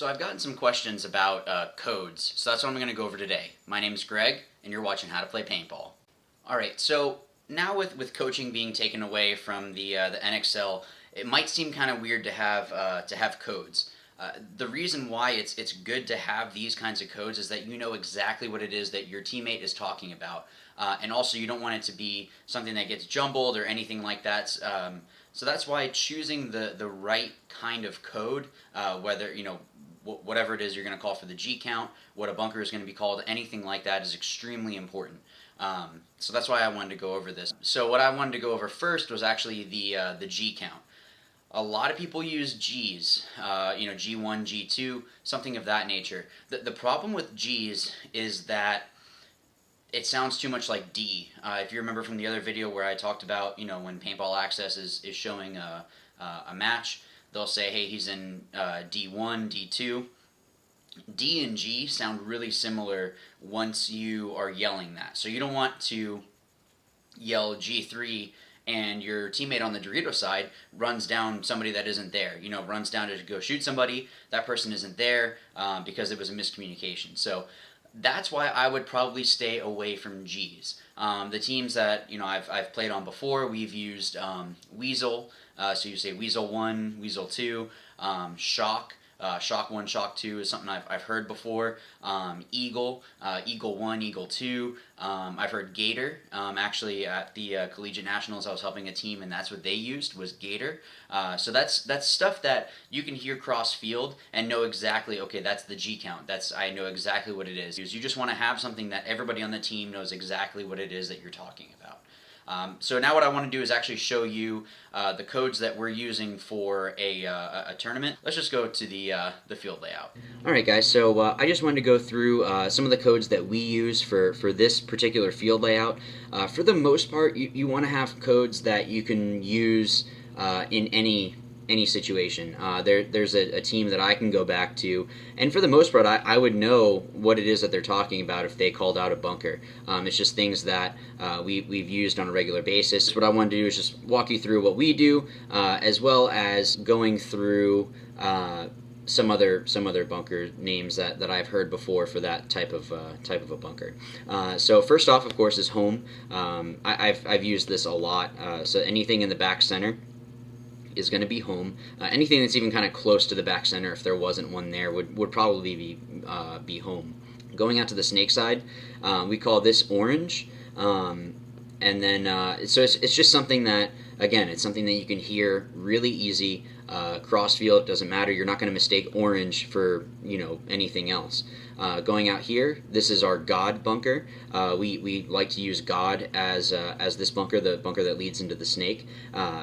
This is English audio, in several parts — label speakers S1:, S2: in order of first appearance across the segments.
S1: So I've gotten some questions about codes, so that's what I'm going to go over today. My name is Greg, and you're watching How to Play Paintball. Alright, so now with coaching being taken away from the NXL, it might seem kind of weird to have codes. The reason why it's good to have these kinds of codes is that you know exactly what it is that your teammate is talking about, and also you don't want it to be something that gets jumbled or anything like that. So that's why choosing the right kind of code, whether whatever it is you're going to call for the G count, what a bunker is going to be called, anything like that is extremely important. So that's why I wanted to go over this. So what I wanted to go over first was actually the G count. A lot of people use G's, G1, G2, something of that nature. The problem with G's is that it sounds too much like D. If you remember from the other video where I talked about, when Paintball Access is showing a match, they'll say, hey, he's in D1, D2. D and G sound really similar once you are yelling that. So you don't want to yell G3 and your teammate on the Dorito side runs down somebody that isn't there. Runs down to go shoot somebody. That person isn't there because it was a miscommunication. So that's why I would probably stay away from G's. The teams that I've played on before, we've used Weasel. So you say Weasel 1, Weasel 2, Shock. Shock 1, Shock 2 is something I've heard before. Eagle, Eagle 1, Eagle 2. I've heard Gator. Actually, at the Collegiate Nationals, I was helping a team, and that's what they used was Gator. So that's stuff that you can hear cross field and know exactly. Okay, that's the G count. I know exactly what it is. You just want to have something that everybody on the team knows exactly what it is that you're talking about. So now what I want to do is actually show you the codes that we're using for a tournament. Let's just go to the field layout. Alright guys, so I just wanted to go through some of the codes that we use for this particular field layout. For the most part, you want to have codes that you can use in any situation. There's a team that I can go back to, and for the most part I would know what it is that they're talking about if they called out a bunker. It's just things that we've used on a regular basis. What I wanted to do is just walk you through what we do, as well as going through some other bunker names that I've heard before for that type of a bunker. So first off, of course, is home. I've used this a lot. So anything in the back center is going to be home. Anything that's even kind of close to the back center, if there wasn't one there, would probably be home. Going out to the snake side, we call this orange, and then so it's just something that, again, it's something that you can hear really easy. Cross field, doesn't matter. You're not going to mistake orange for anything else. Going out here, this is our God bunker. We like to use God as this bunker, the bunker that leads into the snake.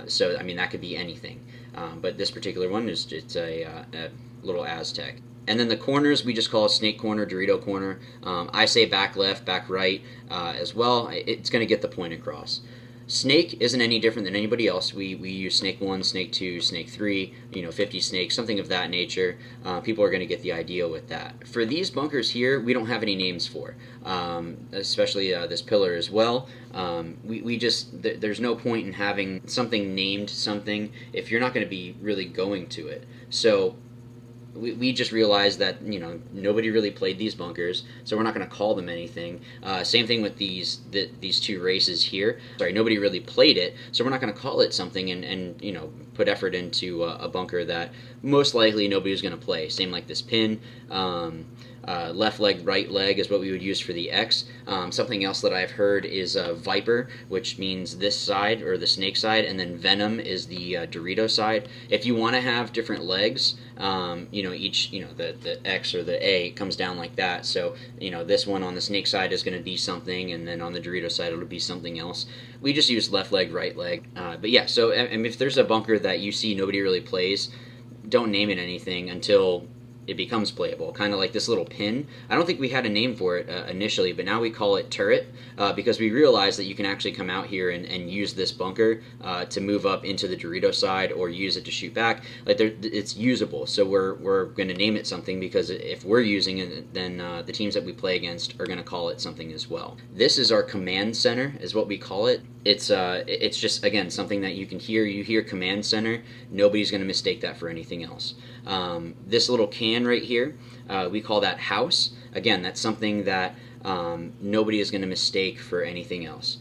S1: So I mean that could be anything, but this particular one is it's a little Aztec. And then the corners we just call snake corner, Dorito corner. I say back left, back right as well. It's going to get the point across. Snake isn't any different than anybody else. We use snake 1, snake 2, snake 3, 50 snakes, something of that nature. People are going to get the idea with that. For these bunkers here, we don't have any names for, especially this pillar as well. We just, there's no point in having something named something if you're not going to be really going to it. So we just realized that nobody really played these bunkers, so we're not going to call them anything. Same thing with these two races here. Sorry, nobody really played it, so we're not going to call it something and put effort into a bunker that most likely nobody's going to play. Same like this pin. Left leg, right leg is what we would use for the X. Something else that I've heard is Viper, which means this side, or the snake side, and then Venom is the Dorito side. If you want to have different legs, each, the X or the A comes down like that. So, this one on the snake side is going to be something, and then on the Dorito side it'll be something else. We just use left leg, right leg. But yeah, so if there's a bunker that you see nobody really plays, don't name it anything until it becomes playable, kind of like this little pin. I don't think we had a name for it initially, but now we call it turret because we realized that you can actually come out here and use this bunker to move up into the Dorito side or use it to shoot back. Like it's usable, so we're going to name it something because if we're using it, then the teams that we play against are going to call it something as well. This is our command center, is what we call it. it's just, again, something that you can hear. You hear command center, nobody's going to mistake that for anything else. This little can right here, we call that house. Again, that's something that nobody is going to mistake for anything else.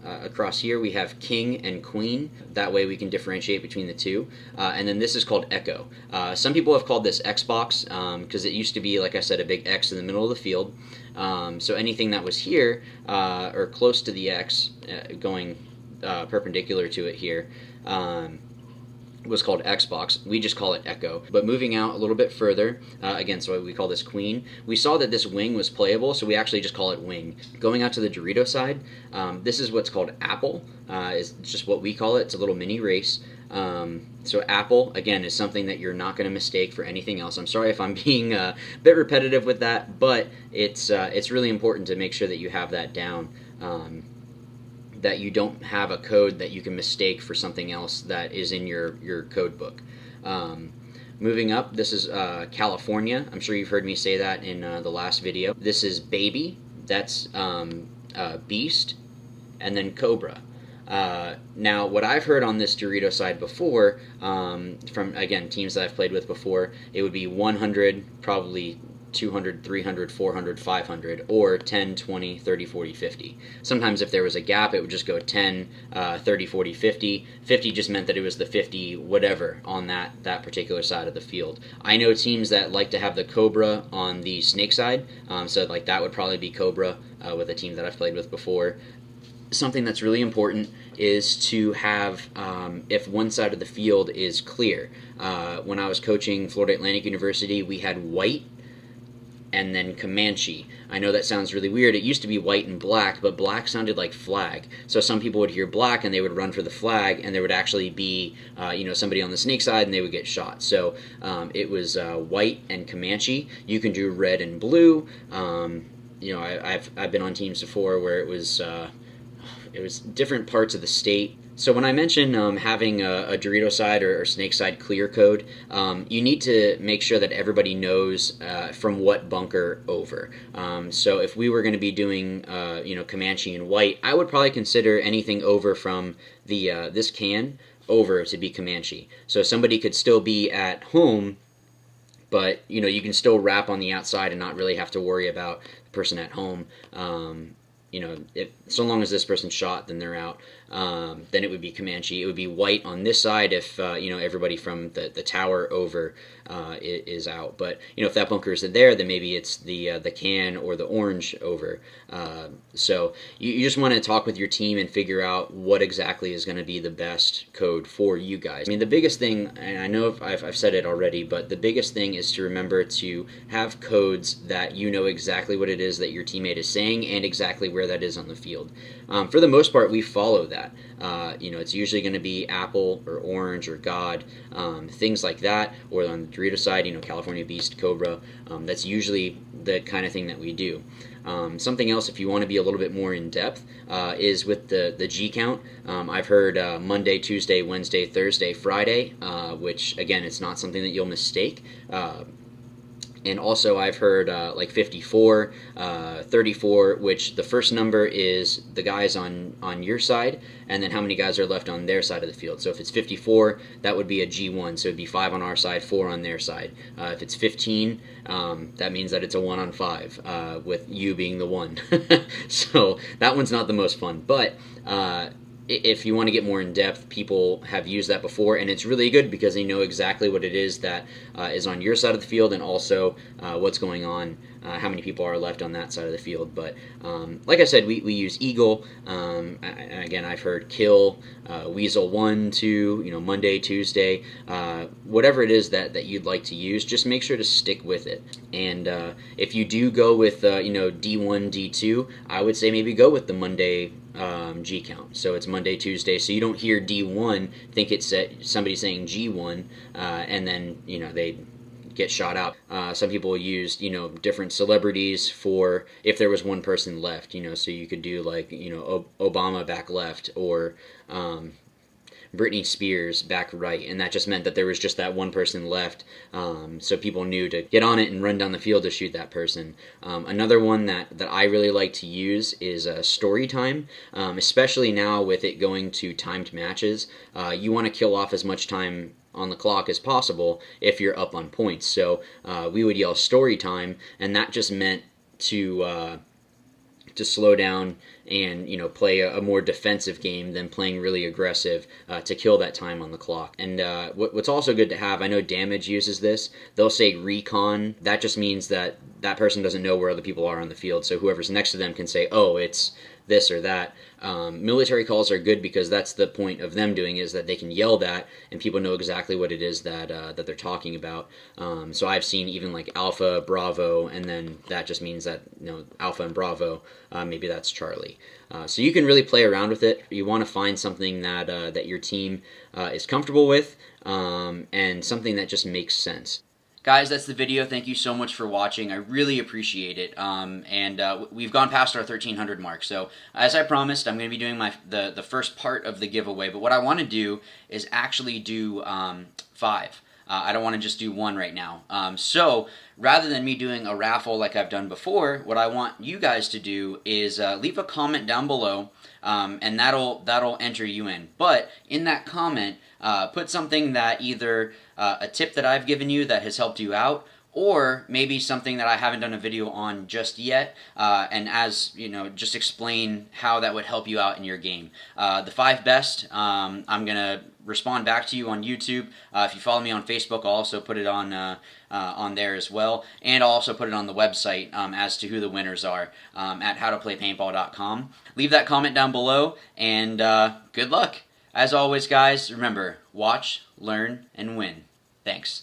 S1: Across here we have king and queen. That way we can differentiate between the two. And then this is called echo. Some people have called this Xbox because it used to be, like I said, a big X in the middle of the field. So anything that was here or close to the X, going perpendicular to it here, was called Xbox. We just call it Echo. But moving out a little bit further, again, so we call this Queen. We saw that this wing was playable, so we actually just call it Wing. Going out to the Dorito side, this is what's called Apple. It's just what we call it. It's a little mini race. So Apple, again, is something that you're not going to mistake for anything else. I'm sorry if I'm being a bit repetitive with that, but it's really important to make sure that you have that down. That you don't have a code that you can mistake for something else that is in your code book. Moving up, this is California. I'm sure you've heard me say that in the last video. This is Baby, that's Beast, and then Cobra. Now, what I've heard on this Dorito side before, from, again, teams that I've played with before, it would be 100, probably 200, 300, 400, 500, or 10, 20, 30, 40, 50. Sometimes if there was a gap, it would just go 10, 30, 40, 50. 50 just meant that it was the 50 whatever on that particular side of the field. I know teams that like to have the Cobra on the snake side, so like that would probably be Cobra with a team that I've played with before. Something that's really important is to have, if one side of the field is clear. When I was coaching Florida Atlantic University, we had white and then Comanche. I know that sounds really weird. It used to be white and black, but black sounded like flag. So some people would hear black and they would run for the flag, and there would actually be somebody on the snake side and they would get shot. So it was white and Comanche. You can do red and blue. I've been on teams before where it was different parts of the state. So when I mention having a Dorito side or snake side clear code, you need to make sure that everybody knows from what bunker over. So if we were going to be doing Comanche and white, I would probably consider anything over from the this can over to be Comanche. So somebody could still be at home, but you can still wrap on the outside and not really have to worry about the person at home. So long as this person's shot, then they're out. Then it would be Comanche. It would be white on this side if everybody from the tower over is out. But if that bunker isn't there, then maybe it's the can or the orange over. So you just want to talk with your team and figure out what exactly is going to be the best code for you guys. I mean, the biggest thing, and I know I've said it already, but the biggest thing is to remember to have codes that you know exactly what it is that your teammate is saying and exactly where that is on the field. For the most part, we follow that. It's usually going to be Apple or Orange or God, things like that. Or on the Dorito side, California Beast, Cobra. That's usually the kind of thing that we do. Something else, if you want to be a little bit more in depth, is with the G count. I've heard Monday, Tuesday, Wednesday, Thursday, Friday, which again, it's not something that you'll mistake. And also I've heard like 54, 34, which the first number is the guys on your side, and then how many guys are left on their side of the field. So if it's 54, that would be a G1, so it'd be 5 on our side, 4 on their side. If it's 15, that means that it's a 1 on 5, with you being the 1. So that one's not the most fun, but if you want to get more in depth, people have used that before, and it's really good because they know exactly what it is that is on your side of the field, and also what's going on, how many people are left on that side of the field. But like I said, we use Eagle, and again, I've heard Kill, Weasel 1, 2, Monday, Tuesday, whatever it is that you'd like to use, just make sure to stick with it. And if you do go with D1, D2, I would say maybe go with the Monday G count. So it's Monday, Tuesday, so you don't hear D1, think it's somebody saying G1, and then they get shot out. Some people use different celebrities for if there was one person left, so you could do like Obama back left, or
S2: Britney Spears back right, and that just meant that there was just that one person left, so people knew to get on it and run down the field to shoot that person. Another one that I really like to use is story time, especially now with it going to timed matches. You want to kill off as much time on the clock as possible if you're up on points. So we would yell story time, and that just meant to slow down and play a more defensive game than playing really aggressive to kill that time on the clock. And what's also good to have, I know Damage uses this, they'll say recon. That just means that that person doesn't know where other people are on the field, so whoever's next to them can say, oh, it's this or that. Military calls are good because that's the point of them doing, is that they can yell that and people know exactly what it is that that they're talking about. So I've seen even like Alpha, Bravo, and then that just means that Alpha and Bravo, maybe that's Charlie. So you can really play around with it. You want to find something that that your team is comfortable with, and something that just makes sense.
S1: Guys, that's the video. Thank you so much for watching. I really appreciate it. We've gone past our 1,300 mark. So as I promised, I'm going to be doing the first part of the giveaway. But what I want to do is actually do 5. I don't want to just do 1 right now. So rather than me doing a raffle like I've done before, what I want you guys to do is leave a comment down below, and that'll enter you in. But in that comment, put something that either a tip that I've given you that has helped you out, or maybe something that I haven't done a video on just yet, and as just explain how that would help you out in your game. The 5 best, I'm gonna respond back to you on YouTube. If you follow me on Facebook, I'll also put it on there as well, and I'll also put it on the website as to who the winners are at howtoplaypaintball.com. Leave that comment down below, and good luck. As always, guys, remember, watch, learn, and win. Thanks.